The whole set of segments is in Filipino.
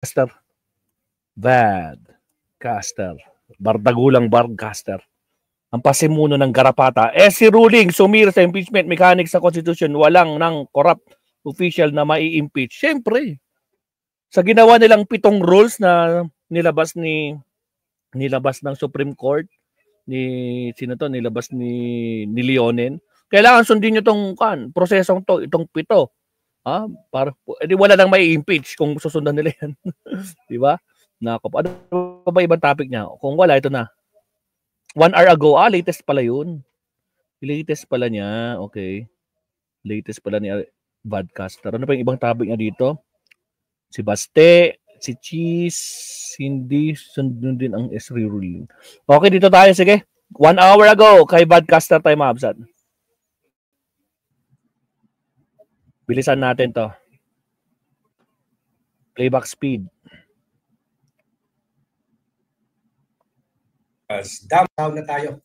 Caster. Bad. Caster. Bardagulang Barcaster. Ang pasimuno ng garapata. Si ruling sumir sa impeachment mechanics sa Constitution, walang ng corrupt official na mai-impeach. Siyempre, sa ginawa nilang 7 rules na nilabas ng Supreme Court, nilabas ni Leonen, kailangan sundin nyo itong prosesong to, itong 7. Para wala nang mai-impeach kung susundan nila yan. Di ba? Ano ba ibang topic niya? Kung wala, ito na. 1 hour ago, latest pala yun. Latest pala niya, okay. Latest pala ni Badcaster. Ano pa yung ibang topic niya dito? Si Baste, si Cheese, hindi sundin din ang SRE ruling. Okay, dito tayo, sige. 1 hour ago, kay Badcaster tayo maabsat. Bilisan natin to. Playback speed. Down na tayo.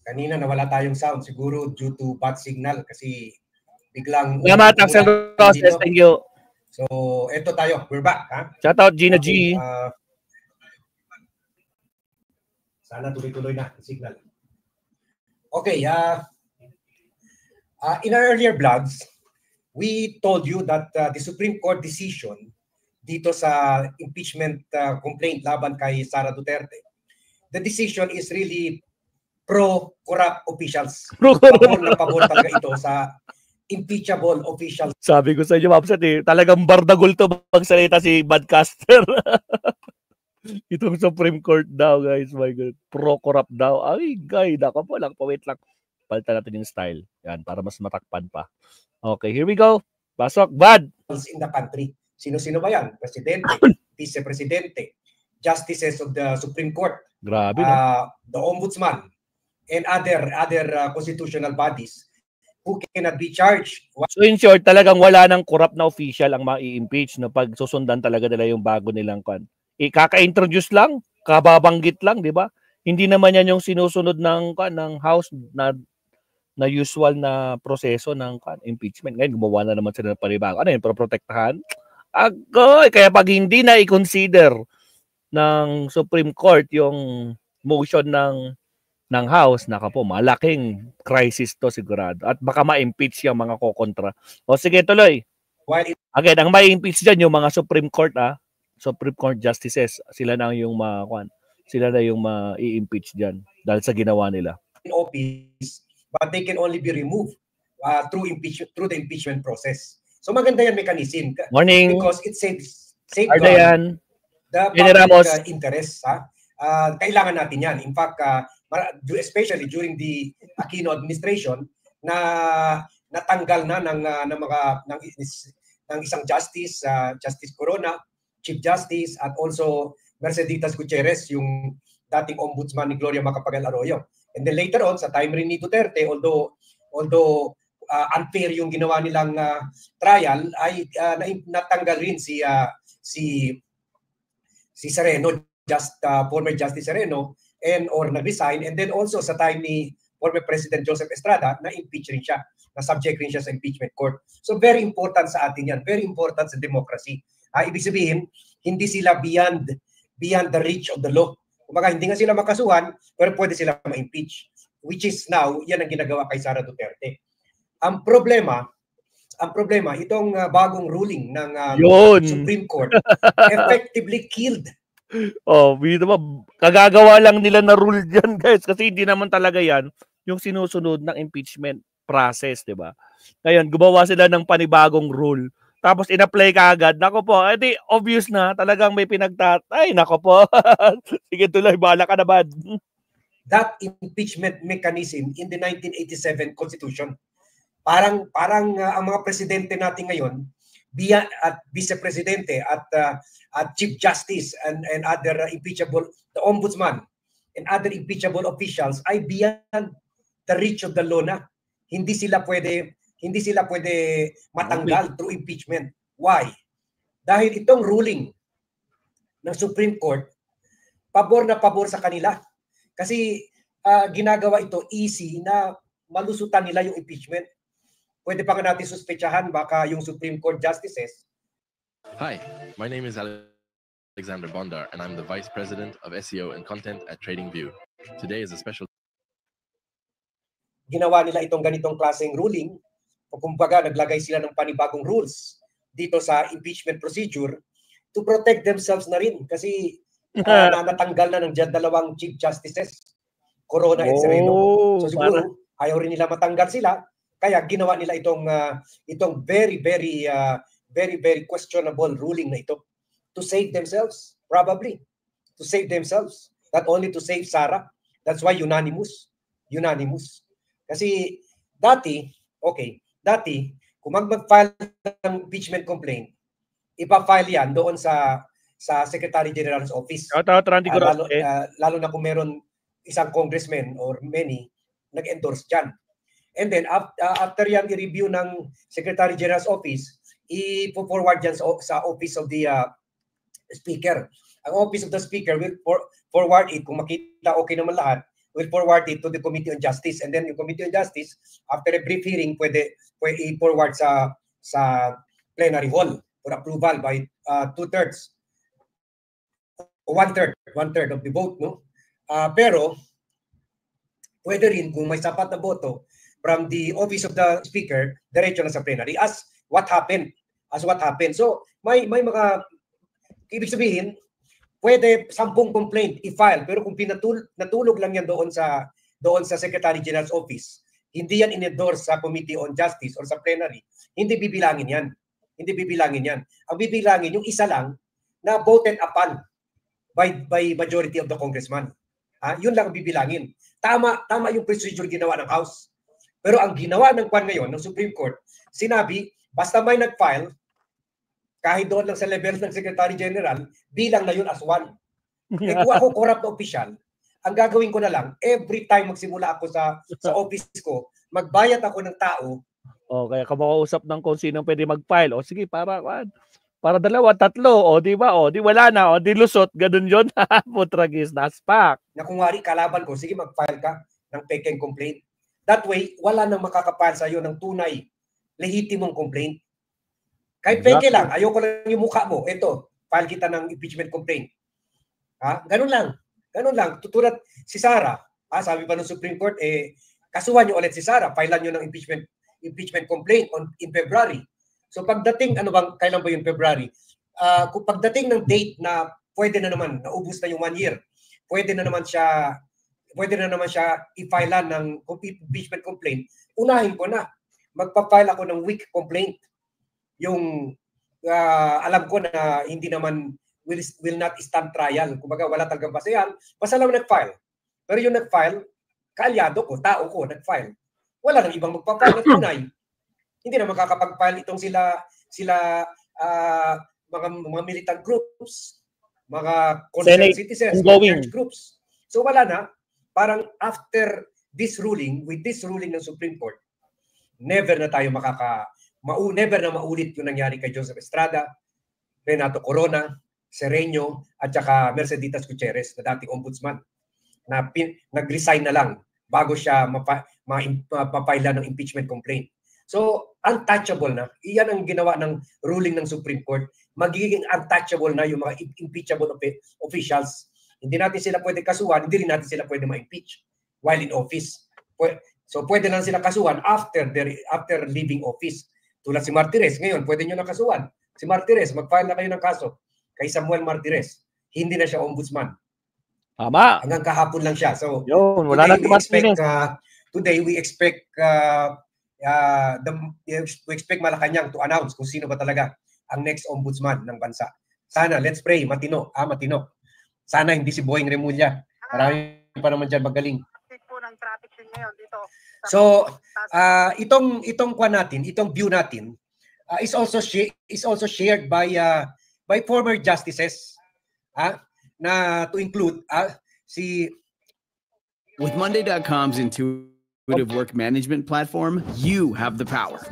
Kanina nawala tayong sound. Siguro due to bad signal kasi biglang... Salamat, Axel Roses. Thank you. So, eto tayo. We're back. Shout out, Gina G. Sana tuloy-tuloy na ang signal. Okay. In our earlier vlogs, we told you that the Supreme Court decision dito sa impeachment complaint laban kay Sara Duterte, the decision is really pro-corrupt officials. Pabor talaga ito sa impeachable officials. Sabi ko sa inyo, Mapsat, talagang bardagul to magsalita si Badcaster. Itong Supreme Court daw, guys. My God. Pro-corrupt daw. Ay, guy, nako po lang. Wait lang. Palitan natin yung style. Yan, para mas matakpan pa. Okay, here we go. Pasok, Bad. In the country. Sino-sino ba yan? Presidente, Vice-Presidente, Justices of the Supreme Court, grabe, the Ombudsman, and other constitutional bodies who cannot be charged. So in short, talagang wala nang corrupt na official ang ma-i-impeach no, pag susundan talaga nila yung bago nilang kan. Kaka-introduce lang, kababanggit lang, di ba? Hindi naman yan yung sinusunod ng House na usual na proseso ng impeachment. Ngayon, gumawa na naman sila ng panibago. Ano yun, para protektahan? Agoy! Kaya pag hindi na i-consider ng Supreme Court yung motion ng House, naka po, malaking crisis to sigurado. At baka ma-impeach yung mga kokontra. O sige, tuloy. Again, ang ma-impeach dyan yung mga Supreme Court, Supreme Court Justices. Sila na yung ma-i-impeach dyan dahil sa ginawa nila. In office, but they can only be removed through the impeachment process. So maganda yan mechanism. Morning. Because it safeguards the public interest. Kailangan natin yan. In fact, especially during the Aquino administration, na natanggal na ng isang justice, Justice Corona, Chief Justice, at also Merceditas Gutierrez, yung dating ombudsman ni Gloria Macapagal Arroyo. And then later on, sa time rin ni Duterte, although unfair yung ginawa nilang trial, ay natanggal rin si Sereno, former Justice Sereno, or nag-resign. And then also sa time ni former President Joseph Estrada, na-impeach rin siya, na-subject rin siya sa impeachment court. So very important sa atin yan, very important sa democracy. Ibig sabihin, hindi sila beyond the reach of the law. Kumbaga, hindi nga sila makasuhan, pero pwede sila ma-impeach. Which is now, yan ang ginagawa kay Sara Duterte. Ang problema, itong bagong ruling ng Supreme Court effectively killed. Kagagawa lang nila na rule dyan, guys, kasi hindi naman talaga yan yung sinusunod ng impeachment process, di ba? Ngayon, gumawa sila ng panibagong rule. Tapos in-apply ka agad. Nako po, edi obvious na talagang may pinagtatay. Nako po. Sige tuloy, bahala ka na, Bad. That impeachment mechanism in the 1987 Constitution. Parang ang mga presidente natin ngayon, at vice-presidente at Chief Justice and other impeachable, the Ombudsman and other impeachable officials ay beyond the reach of the law na. Hindi sila pwede matanggal through impeachment. Why? Dahil itong ruling ng Supreme Court, pabor na pabor sa kanila. Kasi ginagawa ito easy na malusutan nila yung impeachment. Pwede pa nga natin suspetsahan baka yung Supreme Court Justices Hi, my name is Alexander Bondar, and I'm the Vice President of SEO and Content at TradingView. Today is a special... Ginawa nila itong ganitong klaseng ruling, o kumbaga naglagay sila ng panibagong rules dito sa impeachment procedure to protect themselves na rin kasi natanggal na ng dalawang Chief Justices, Corona at Sereno. So siguro ayaw rin nila matanggal sila, kaya ginawa nila itong very questionable ruling na ito to save themselves, probably to save themselves, not only to save Sara. That's why unanimous. Kasi dati kung mag-file ng impeachment complaint, ipa-file yan doon sa Secretary General's office. Lalo na kung meron isang congressman or many nag-endorse dyan. And then after yan i-review ng Secretary General's office, i-forward yan sa office of the speaker. Ang office of the speaker will forward it, kung makita okay naman lahat, will forward it to the Committee on Justice. And then yung Committee on Justice, after a brief hearing, pwede i-forward sa plenary hall for approval by 2/3. One-third of the vote, no? Pero pwede rin kung may sapat na boto from the office of the speaker, diretso na sa plenary as what happened. So may mga ibig sabihin, pwede 10 complaint i-file, pero kung natulog lang yan doon sa Secretary General's office, hindi yan in-endorse sa Committee on Justice or sa plenary, hindi bibilangin yan. Ang bibilangin yung isa lang na voted upon by majority of the congressman. Yun lang ang bibilangin. Tama yung procedure ginawa ng House. Pero ang ginawa ng kwan ngayon, ng Supreme Court, sinabi, basta may nag-file, kahit doon lang sa level ng Secretary General, bilang na yun as one. Kung ako corrupt na official, ang gagawin ko na lang, every time magsimula ako sa office ko, magbayad ako ng tao. Kaya kamakausap ng kung sino pwede mag-file. Sige, para 2, 3, di ba? Di wala na, di lusot, ganun yun. Putragis, naspak. Na kung wari kalaban ko, sige mag-file ka ng peking complaint. That way, wala nang makakapal sa iyo ng tunay, lehitimong complaint. Kahit peke lang, ayoko lang yung mukha mo. Ito, file kita ng impeachment complaint. Ganun lang. Tutulad si Sara, sabi pa ng Supreme Court, kasuhan nyo ulit si Sara, filean nyo ng impeachment complaint in February. So pagdating, kailan ba yung February? Kung pagdating ng date na pwede na naman, naubos na yung 1 year, pwede na naman siya i-filean ng impeachment complaint, unahin ko na. Magpa-file ako ng weak complaint. Yung alam ko na hindi naman will not stand trial. Kumbaga wala talagang basehan, basta lang nag-file. Pero yung nag-file, kaalyado ko, tao ko, nag-file. Wala nang ibang magpa-file na tunay. Hindi na makakapag-file itong sila mga militant groups, mga concerned citizens, church groups. So wala na. Parang after this ruling, with this ruling ng Supreme Court, never na maulit yung nangyari kay Joseph Estrada, Renato Corona, Sereno, at saka Merceditas Gutierrez na dating ombudsman na nag-resign na lang bago siya mapapailan ng impeachment complaint. So, untouchable na. Iyan ang ginawa ng ruling ng Supreme Court. Magiging untouchable na yung mga impeachable officials. Hindi natin sila pwede kasuhan, hindi rin natin sila pwede ma-impeach while in office. So, pwede lang sila kasuhan after leaving office. Tulad si Martires, ngayon, pwede nyo na kasuhan. Si Martires, mag-file na kayo ng kaso kay Samuel Martires. Hindi na siya ombudsman. Tama. Hanggang kahapon lang siya. So, wala today we expect Malacanang to announce kung sino ba talaga ang next ombudsman ng bansa. Sana, let's pray, matino. Sana hindi si Boying Remulla. Marami pa naman dyan magaling. So, itong view natin is also shared by former justices na to include si With Monday.com's intuitive work management platform, you have the power.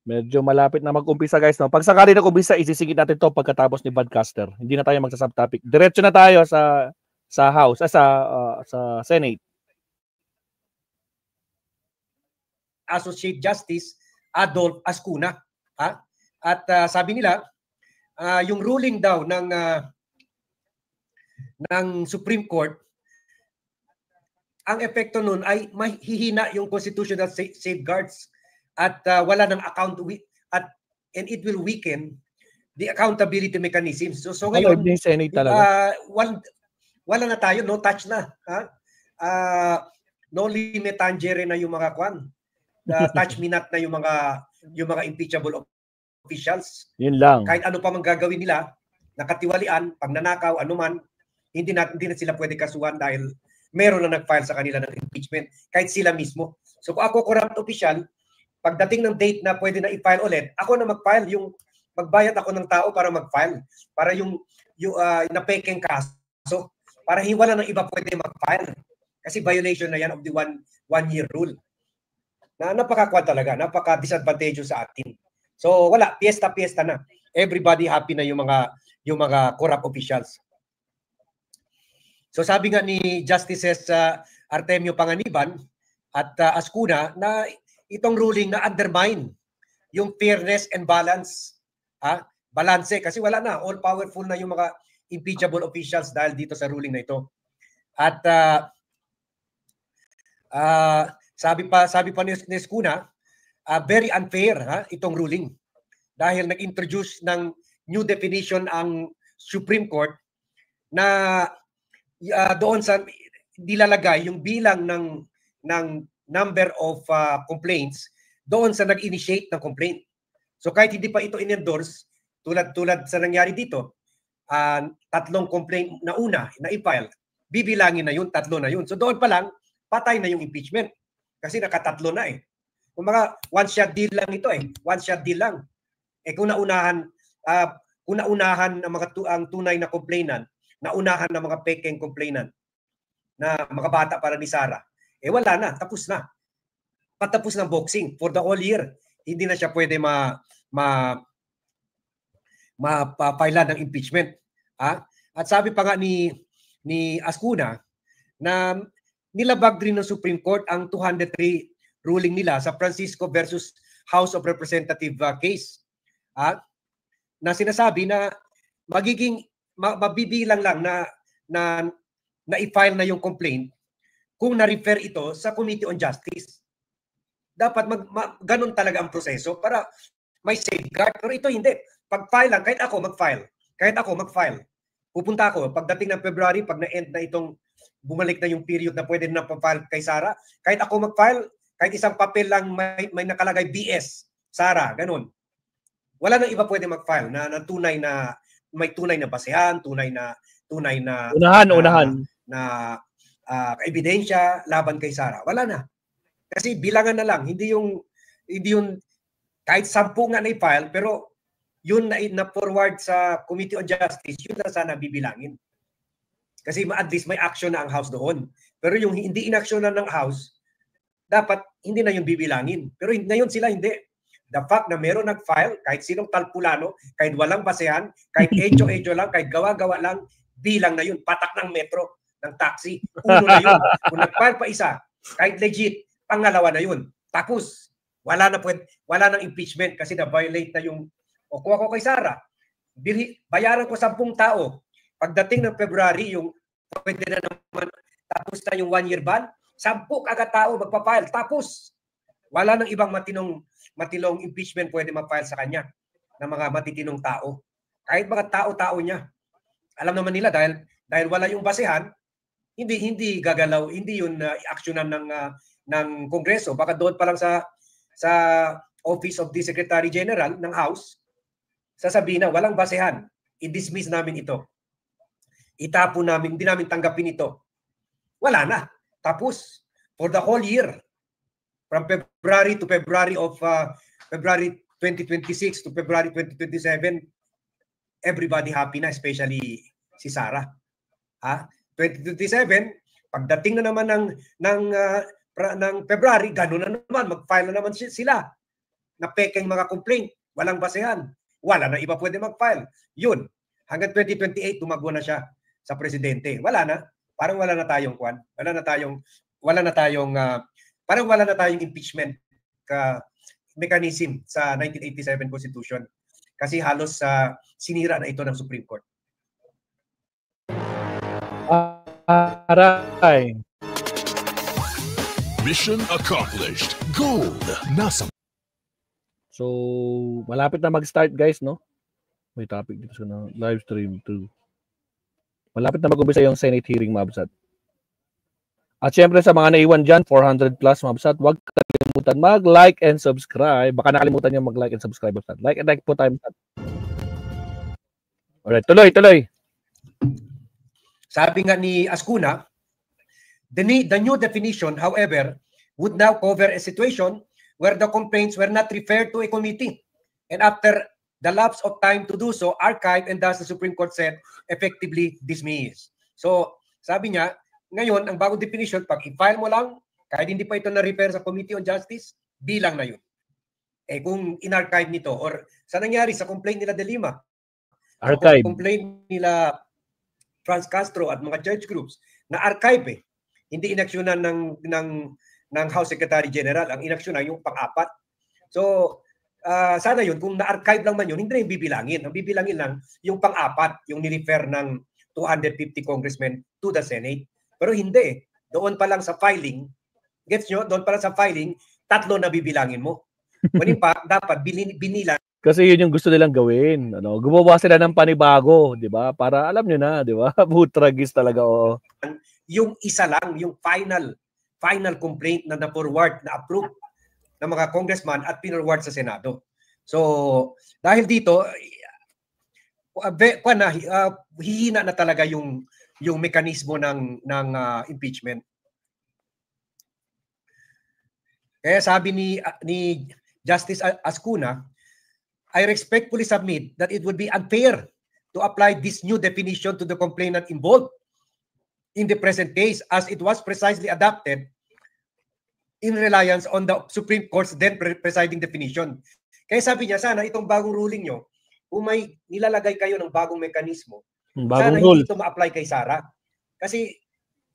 Medyo malapit na mag-umpisa guys. No? Pag sakali na umpisa, isisingit natin to pagkatapos ni Badcaster. Hindi na tayo magsa-subtopic. Diretso na tayo sa House, sa Senate. Associate Justice Adolf Ascuna. At sabi nila, yung ruling daw ng Supreme Court, ang epekto nun ay mahihina yung constitutional safeguards at wala ng and it will weaken the accountability mechanisms. So ngayon, Senate talaga. Wala na tayo, no touch na. No limit tangere na yung mga kwan. Touch me not na yung mga impeachable officials. Yun lang. Kahit ano pa mang gagawin nila, nakatiwalian, pagnanakaw, anuman, hindi na sila pwede kasuhan dahil meron na nag-file sa kanila ng impeachment, kahit sila mismo. So kung ako corrupt official, pagdating ng date na pwede na i-file ulit, ako na mag-file, yung magbayad ako ng tao para mag-file, para yung napekeng kaso, para wala ng iba pwede mag-file. Kasi violation na yan of the one-year rule. Na napaka-kwad talaga, napaka-disadvantageous sa atin. So wala, fiesta na. Everybody happy na yung mga corrupt officials. So sabi nga ni Justices Artemio Panganiban at Ascuna na itong ruling na undermine yung fairness and balance. Balanse kasi wala na, all powerful na yung mga impeachable officials dahil dito sa ruling na ito. At sabi pa ni Ascuna, very unfair itong ruling dahil nag-introduce ng new definition ang Supreme Court na doon sa dilalagay yung bilang ng number of complaints doon sa nag-initiate ng complaint. So kahit hindi pa ito in-endorse, tulad sa nangyari dito, tatlong complaint na una na i-file, bibilangin na yun, tatlo na yun. So doon pa lang, patay na yung impeachment. Kasi nakatatlo na eh. Kung mga one-shot deal lang ito eh. One-shot deal lang. Kung naunahan ang tunay na complainant, naunahan ng mga pekeng complainant na mga bata para ni Sara, wala na, tapos na. Patapos ng boxing for the whole year. Hindi na siya pwede ma-file ng impeachment. At sabi pa nga ni Ascuna na nilabag rin ng Supreme Court ang 203 ruling nila sa Francisco versus House of Representative case. Na sinasabi na mabibilang lang na i-file na yung complaint kung na-refer ito sa Committee on Justice. Dapat ganun talaga ang proseso para may safeguard. Pero ito hindi. Pag-file lang, kahit ako mag-file. Pupunta ako, pagdating ng February, pag na-end na itong bumalik na yung period na pwede na pa-file kay Sara, kahit ako mag-file, kahit isang papel lang may nakalagay BS, Sara, ganun. Wala nang iba pwede mag-file na tunay na may tunay na basehan, tunay na unahan na ebidensya laban kay Sara. Wala na. Kasi bilangan na lang, hindi yung kahit 10 nga na i-file, pero yun na forward sa Committee on Justice, yun na sana bibilangin. Kasi at least may action na ang House doon. Pero yung hindi inaksyonan ng House, dapat hindi na yun bibilangin. Pero ngayon sila hindi. The fact na meron nag-file, kahit sinong talpulano, kahit walang basehan, kahit echo lang, kahit gawa-gawa lang, bilang na yun. Patak ng metro, ng taxi, uno na yun. Kung nag-file pa isa, kahit legit, pangalawa na yun. Tapos, wala nang impeachment kasi na-violate na yung kuha ko kay Sara. Bayaran ko 10 tao. Pagdating ng February, yung pwede na naman, tapos na yung 1-year ban, 10 agad tao magpa-file. Tapos, wala nang ibang matilong impeachment pwede ma-file sa kanya ng mga matitinong tao. Kahit mga tao-tao niya. Alam naman nila dahil wala yung basehan, hindi gagalaw, hindi yun aksyonan ng Kongreso. Baka doon pa lang sa Office of the Secretary General ng House, sasabihin na walang basehan. I-dismiss namin ito. Itapo namin, hindi namin tanggapin ito. Wala na. Tapos, for the whole year, from February 2026 to February 2027, everybody happy na, especially si Sara. 2027, pagdating na naman ng February, gano'n na naman, mag-file na naman sila. Na pekeng mga complaint, walang basehan. Wala na iba pwede mag-file. Yun, hanggang 2028, tumakbo na siya sa presidente. Wala na. Parang wala na tayong kwan. Parang wala na tayong impeachment mechanism sa 1987 Constitution. kasi halos sinira na ito ng Supreme Court. Aray. Mission accomplished. Gold. Nasa. So, malapit na mag-start guys, no? May topic dito sa live stream too. Malapit na mag-umpisa yung Senate hearing, Mabsat. At syempre sa mga naiwan dyan, 400 plus, Mabsat, huwag kalimutan mag-like and subscribe. Baka nakalimutan nyo mag-like and subscribe, Mabsat. Like and like po tayo, Mabsat. Alright, tuloy. Sabi nga ni Ascuna, the new definition, however, would now cover a situation where the complaints were not referred to a committee. And after the lapse of time to do so, archived, and thus the Supreme Court said, effectively dismissed. So, sabi niya, ngayon, ang bagong definition, pag i-file mo lang, kahit hindi pa ito na-refer sa Committee on Justice, bilang na yun. Eh kung in-archive nito, or sa nangyari sa complaint nila De Lima, Archive. sa complaint nila Franz Castro at mga church groups, na-archive hindi inaksyonan ng House Secretary General, ang inaksyonan yung pang-apat. So, sana yun, kung na-archive lang man yun, hindi na yung bibilangin. Ang bibilangin lang yung pang-apat, yung nirefer ng 250 congressmen to the Senate. Pero hindi. Doon pa lang sa filing, gets nyo? Doon pa lang sa filing, 3 na bibilangin mo. Kunin pa, dapat binilang. Kasi yun yung gusto nilang gawin. Ano, gumawa sila ng panibago, di ba? Para alam nyo na, di ba? Butragis talaga, oo. Yung isa lang, yung final complaint na na-forward, na-approve ng mga congressman at pinorward sa Senado. So, dahil dito, hihina na talaga yung mekanismo ng impeachment. Kaya sabi ni Justice Ascuna, I respectfully submit that it would be unfair to apply this new definition to the complainant involved in the present case, as it was precisely adopted in reliance on the Supreme Court's then presiding definition. Kaya sabi niya, sana itong bagong ruling nyo, kung may nilalagay kayo ng bagong mekanismo, sana hindi ito ma-apply kay Sara. Kasi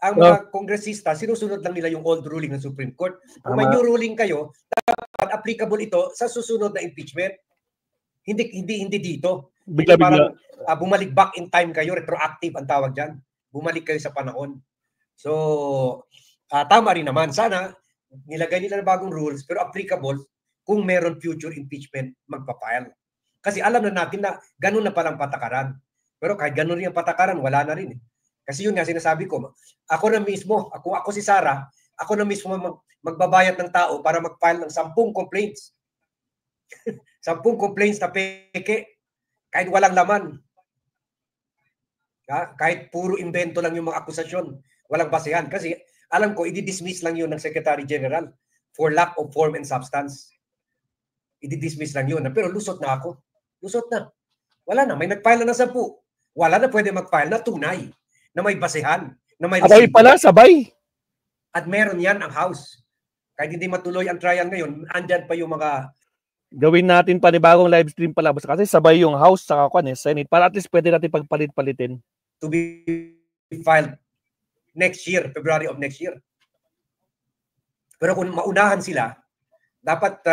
ang mga kongresista, sinusunod lang nila yung old ruling ng Supreme Court. Kung may new ruling kayo, dapat applicable ito sa susunod na impeachment. Hindi dito. Parang bumalik back in time kayo, retroactive ang tawag dyan. Bumalik kayo sa panahon. So, tama rin naman. Sana, nilagay nila ng bagong rules, pero applicable kung meron future impeachment magpapile. Kasi alam na natin na ganun na palang patakaran. Pero kahit ganun rin ang patakaran, wala na rin. Kasi yun nga sinasabi ko, ako na mismo, ako si Sara, ako na mismo magbabayad ng tao para mag-file ng 10 complaints. 10 complaints na peke, kahit walang laman. Kahit puro invento lang yung mga akusasyon, walang basehan. Kasi alam ko, i-dismiss lang yun ng Secretary General for lack of form and substance. I-dismiss lang yun. Pero lusot na ako. Lusot na. Wala na. May nag-file na 10. Wala na pwede mag-file na tunay, na may basehan, na may sabay pala, sabay. At meron yan ang House. Kahit hindi matuloy ang trial ngayon, andyan pa yung mga... Gawin natin panibagong live stream pala kasi sabay yung House sa Senate para at least pwede natin pagpalit-palitin. To be filed next year, February of next year. Pero kung maunahan sila, dapat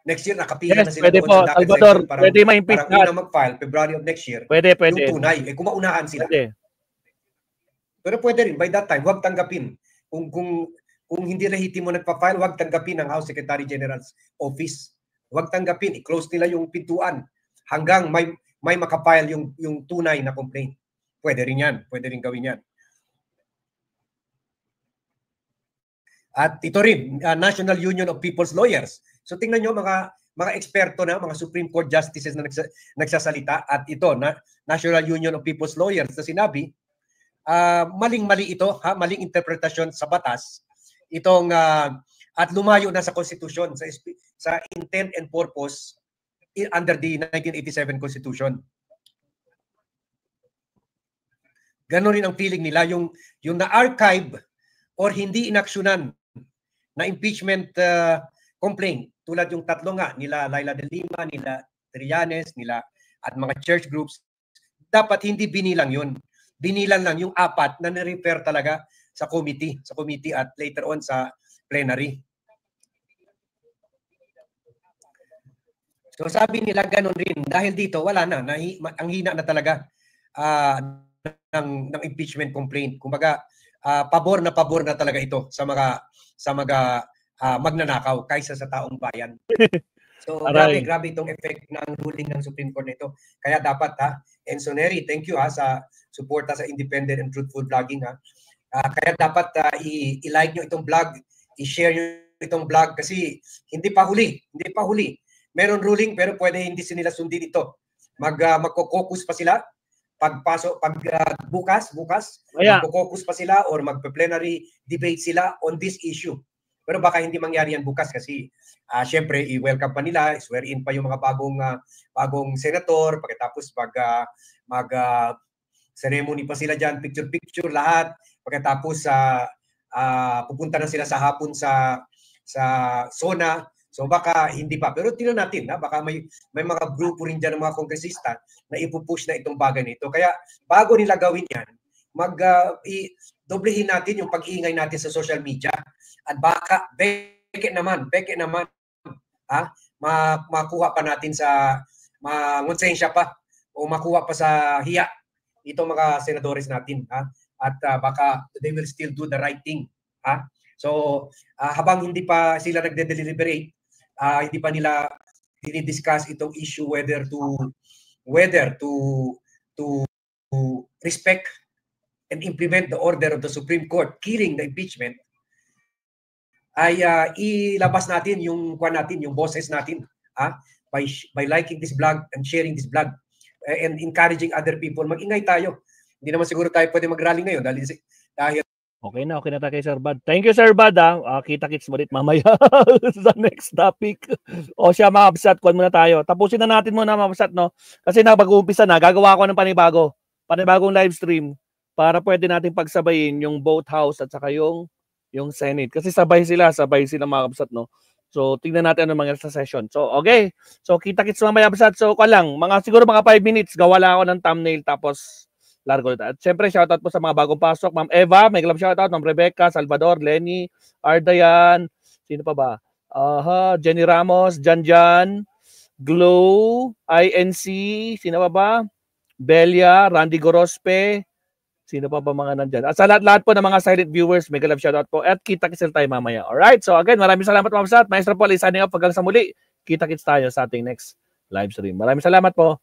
next year nakapila na sila. Pwede po, Salvador, pwede ma-impeach na. Parang mag-file, February of next year. Pwede. Yung tunay, kung maunahan sila. Pwede. Pero pwede rin, by that time, huwag tanggapin. Kung hindi lehitimo nagpa-file, huwag tanggapin ang House Secretary General's office. Huwag tanggapin, i-close nila yung pintuan hanggang may makapile yung tunay na complaint. Pwede rin yan, pwede rin gawin yan. At ito rin, National Union of People's Lawyers. So tingnan nyo mga eksperto na, mga Supreme Court Justices na nagsasalita. At ito, National Union of People's Lawyers na sinabi, maling-mali ito, maling interpretasyon sa batas. Itong, at lumayo na sa Constitution, sa intent and purpose under the 1987 Constitution. Ganon rin ang feeling nila, yung na-archive or hindi inaksyonan na impeachment complaint, tulad yung 3 nga, nila Laila de Lima, nila Trillanes, nila at mga church groups, dapat hindi binilang yun. Binilang lang yung 4 na na-refer talaga sa committee at later on sa plenary. So sabi nila ganun rin dahil dito wala na, ang hina na talaga ng impeachment complaint. Kumbaga pabor na talaga ito sa mga magnanakaw kaysa sa taong bayan. So grabe itong effect ng ruling ng Supreme Court nito. Kaya dapat Enzo Neri, thank you sa suporta sa independent and truthful vlogging kaya dapat i-like nyo itong vlog, i-share nyo itong vlog kasi hindi pa huli. Meron ruling pero pwede hindi nila sundin ito. Magko-focus pa sila bukas magko-focus pa sila or magpe-plenary debate sila on this issue. Pero baka hindi mangyari yan bukas kasi syempre i-welcome pa nila, swear in pa yung mga bagong senator, pagkatapos mag ceremony pa sila diyan, picture lahat. Pagkatapos pupunta na sila sa hapon sa SONA. So baka hindi pa. Pero tingnan natin, baka may mga grupo rin diyan ng mga kongresista na ipupush na itong bagay nito. Kaya bago nila gawin yan, doblehin natin yung pag-iingay natin sa social media. At baka beke naman, makuha pa natin sa mangonsensya pa o makuha pa sa hiya itong mga senadores natin. At baka they will still do the right thing. So habang hindi pa sila nagde-deliberate, hindi pa nila dinidiscuss itong issue whether to respect and implement the order of the Supreme Court killing the impeachment, ay ilabas natin yung boses natin by liking this vlog and sharing this vlog and encouraging other people. Mag-ingay tayo. Hindi naman siguro tayo pwede mag-rally ngayon dahil Okay na tayo kay Sir Bad. Thank you, Sir Bad. Kita-kits mo ulit mamaya sa next topic. O siya, mga absat, kuhan muna tayo. Tapusin na natin muna, mga absat, no? Kasi mag-uumpisa na, gagawa ko ng panibagong live stream para pwede natin pagsabayin yung both house at saka yung Senate. Kasi sabay sila mga absat, no? So, tingnan natin ano mangyari sa session. So, okay. So, kita-kits mamaya, absat. So, siguro mga 5 minutes, gawa lang ako ng thumbnail tapos largo ulit. At syempre, shoutout po sa mga bagong pasok. Ma'am Eva, may shoutout. Ma'am Rebecca, Salvador, Lenny, Ardayan, sino pa ba? Jenny Ramos, Janjan, Glow, INC, sino pa ba? Belia, Randy Gorospe, sino pa ba mga nandyan? At sa lahat po ng mga silent viewers, may shoutout po. At kita-kits tayo mamaya. Alright, so again, maraming salamat mga Maestro Paul, signing off hanggang sa muli. Kita-kits tayo sa ating next live stream. Maraming salamat po.